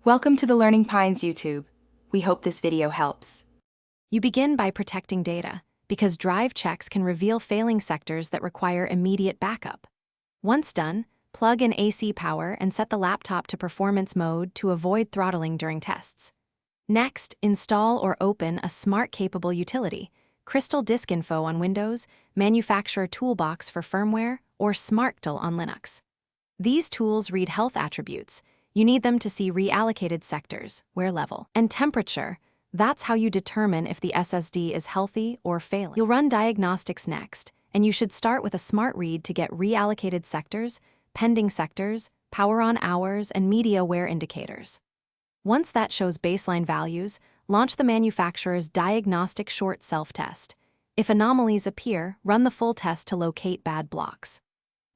Welcome to the Learning Pines YouTube. We hope this video helps. You begin by protecting data, because drive checks can reveal failing sectors that require immediate backup. Once done, plug in AC power and set the laptop to performance mode to avoid throttling during tests. Next, install or open a smart-capable utility, Crystal Disk Info on Windows, Manufacturer Toolbox for firmware, or SmartDL on Linux. These tools read health attributes. You need them to see reallocated sectors, wear level, and temperature. That's how you determine if the SSD is healthy or failing. You'll run diagnostics next, and you should start with a smart read to get reallocated sectors, pending sectors, power on hours, and media wear indicators. Once that shows baseline values, launch the manufacturer's diagnostic short self-test. If anomalies appear, run the full test to locate bad blocks.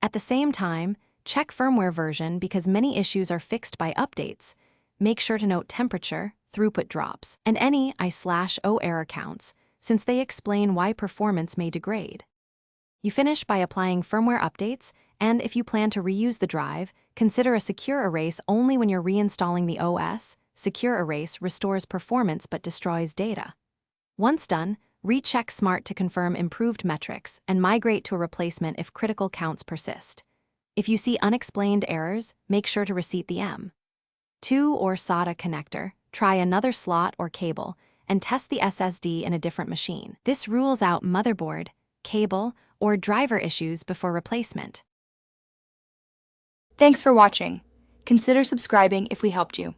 At the same time, check firmware version because many issues are fixed by updates. Make sure to note temperature, throughput drops, and any I/O error counts, since they explain why performance may degrade. You finish by applying firmware updates, and if you plan to reuse the drive, consider a secure erase only when you're reinstalling the OS. Secure erase restores performance but destroys data. Once done, recheck Smart to confirm improved metrics and migrate to a replacement if critical counts persist. If you see unexplained errors, make sure to reset the M.2 or SATA connector, try another slot or cable, and test the SSD in a different machine. This rules out motherboard, cable, or driver issues before replacement. Thanks for watching. Consider subscribing if we helped you.